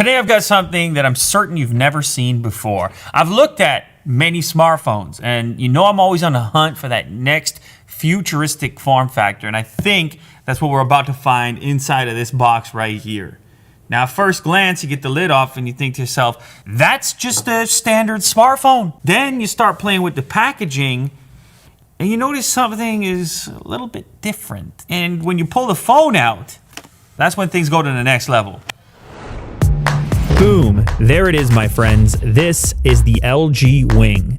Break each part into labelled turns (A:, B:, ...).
A: Today I've got something that I'm certain you've never seen before. I've looked at many smartphones, and you know I'm always on the hunt for that next futuristic form factor, and I think that's what we're about to find inside of this box right here. Now, at first glance, you get the lid off and you think to yourself, that's just a standard smartphone. Then you start playing with the packaging and you notice something is a little bit different. And when you pull the phone out, that's when things go to the next level.
B: Boom, there it is, my friends. This is the LG Wing.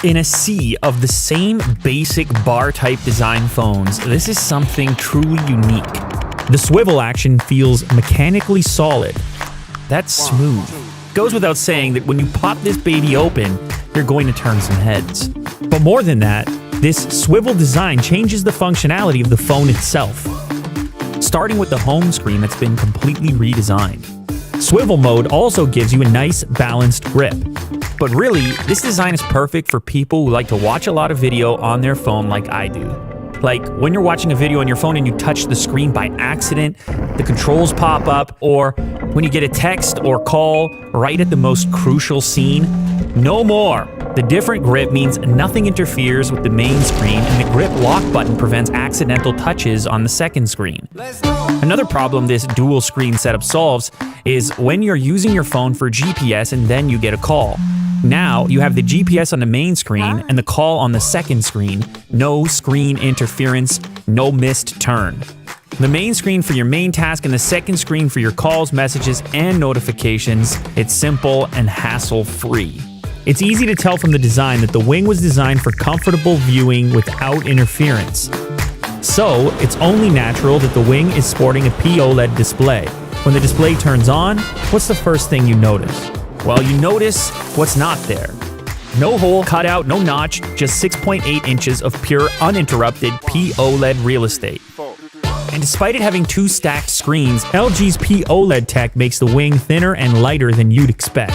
B: In a sea of the same basic bar-type design phones, this is something truly unique. The swivel action feels mechanically solid. That's smooth. Goes without saying that when you pop this baby open, you're going to turn some heads. But more than that, this swivel design changes the functionality of the phone itself. Starting with the home screen that's been completely redesigned. Swivel mode also gives you a nice balanced grip. But really, this design is perfect for people who like to watch a lot of video on their phone like I do. Like when you're watching a video on your phone and you touch the screen by accident, the controls pop up, or when you get a text or call right at the most crucial scene. No more. The different grip means nothing interferes with the main screen, and the grip lock button prevents accidental touches on the second screen. Another problem this dual screen setup solves is when you're using your phone for GPS and then you get a call. Now you have the GPS on the main screen and the call on the second screen. No screen interference, no missed turn. The main screen for your main task and the second screen for your calls, messages, and notifications. It's simple and hassle-free. It's easy to tell from the design that the Wing was designed for comfortable viewing without interference. So, it's only natural that the Wing is sporting a POLED display. When the display turns on, what's the first thing you notice? Well, you notice what's not there. No hole cut out, no notch, just 6.8 inches of pure uninterrupted POLED real estate. And despite it having two stacked screens, LG's POLED tech makes the Wing thinner and lighter than you'd expect.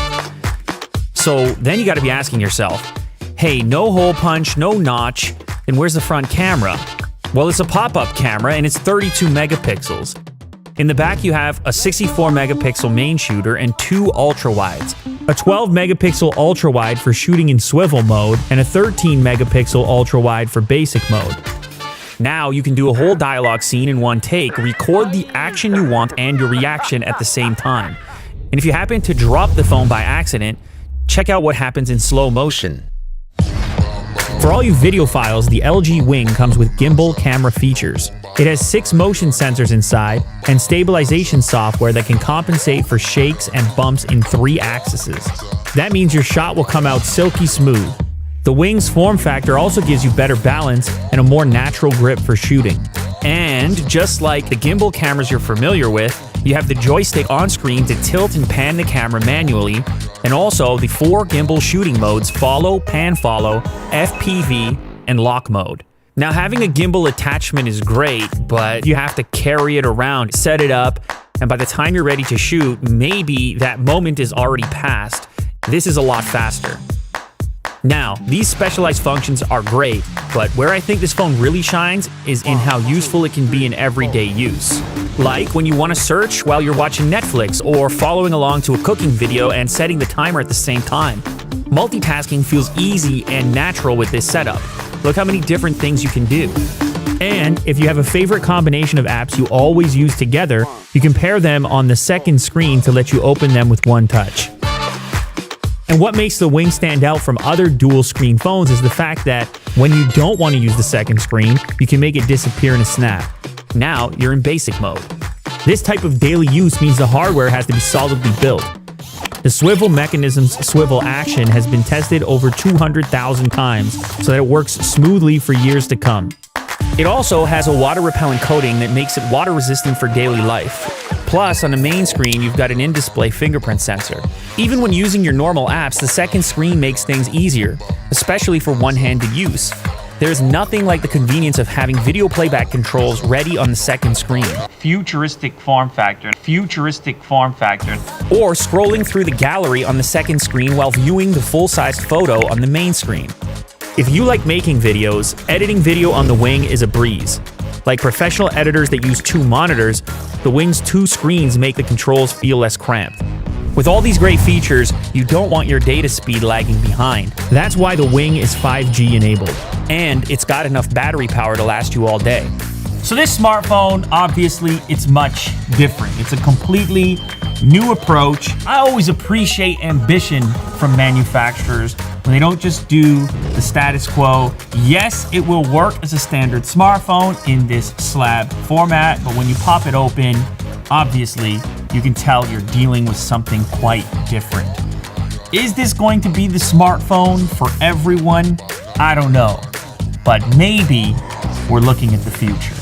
B: So then you gotta be asking yourself, hey, no hole punch, no notch, then where's the front camera? Well, it's a pop-up camera and it's 32 megapixels. In the back you have a 64 megapixel main shooter and two ultra-wides. A 12 megapixel ultra-wide for shooting in swivel mode and a 13 megapixel ultra-wide for basic mode. Now you can do a whole dialogue scene in one take, record the action you want and your reaction at the same time. And if you happen to drop the phone by accident, check out what happens in slow motion. For all you videophiles, the LG Wing comes with gimbal camera features. It has 6 motion sensors inside and stabilization software that can compensate for shakes and bumps in 3 axes. That means your shot will come out silky smooth. The Wing's form factor also gives you better balance and a more natural grip for shooting. And just like the gimbal cameras you're familiar with, you have the joystick on screen to tilt and pan the camera manually, and also the 4 gimbal shooting modes: follow, pan follow, FPV, and lock mode. Now, having a gimbal attachment is great, but you have to carry it around, set it up, and by the time you're ready to shoot, maybe that moment is already past. This is a lot faster. Now, these specialized functions are great, but where I think this phone really shines is in how useful it can be in everyday use. Like when you want to search while you're watching Netflix or following along to a cooking video and setting the timer at the same time. Multitasking feels easy and natural with this setup. Look how many different things you can do. And if you have a favorite combination of apps you always use together, you can pair them on the second screen to let you open them with one touch. And what makes the Wing stand out from other dual-screen phones is the fact that when you don't want to use the second screen, you can make it disappear in a snap. Now, you're in basic mode. This type of daily use means the hardware has to be solidly built. The swivel mechanism's swivel action has been tested over 200,000 times so that it works smoothly for years to come. It also has a water-repellent coating that makes it water-resistant for daily life. Plus, on the main screen, you've got an in-display fingerprint sensor. Even when using your normal apps, the second screen makes things easier, especially for one-handed use. There's nothing like the convenience of having video playback controls ready on the second screen.
A: Futuristic form factor. Futuristic form factor.
B: Or scrolling through the gallery on the second screen while viewing the full-sized photo on the main screen. If you like making videos, editing video on the Wing is a breeze. Like professional editors that use 2 monitors, the Wing's 2 screens make the controls feel less cramped. With all these great features, you don't want your data speed lagging behind. That's why the Wing is 5G enabled, and it's got enough battery power to last you all day.
A: So this smartphone, obviously, it's much different. It's a completely new approach. I always appreciate ambition from manufacturers when they don't just do the status quo. Yes, it will work as a standard smartphone in this slab format, but when you pop it open, obviously, you can tell you're dealing with something quite different. Is this going to be the smartphone for everyone? I don't know, but maybe we're looking at the future.